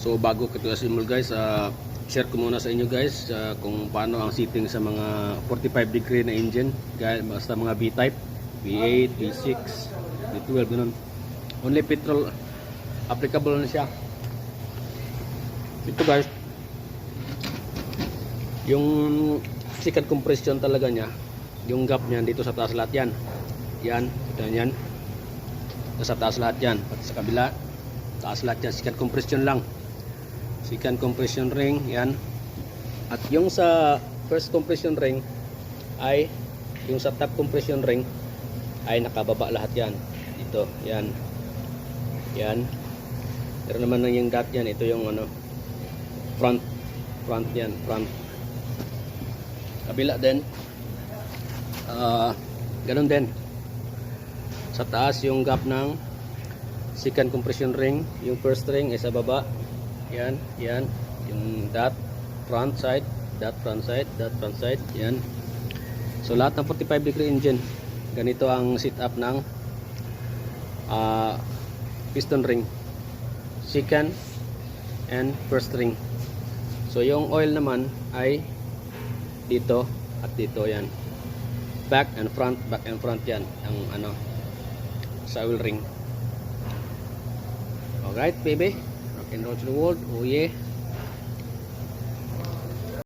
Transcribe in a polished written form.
So bago ko ito assemble guys, share ko muna sa inyo guys kung paano ang setting sa mga 45 degree na engine guys, basta mga B-type, V8, V6, V12 ganun. Only petrol applicable na siya. Ito guys, yung second compression talaga niya, yung gap niyan dito sa taas lahat yan. Yan, ito yan. Nasa taas lahat yan, pati sa kabila taas lahat yan, second compression lang. Second compression ring, yan. At yung sa first compression ring ay, yung sa top compression ring ay nakababa lahat yan. Ito, yan. Yan. Pero naman nang yung dot yan, ito yung ano, front yan, front. Kabila din. Ganun din. Sa taas yung gap ng second compression ring, yung first ring ay sa baba. Yan, yan, yung dot front side, dot front side, dot front side, yan. So lahat ng 45 degree engine, ganito ang setup ng piston ring, second and first ring. So yung oil naman ay dito at dito, yan. Back and front yan ang ano sa oil ring. Alright baby, rock and roll to the world. Oh yeah.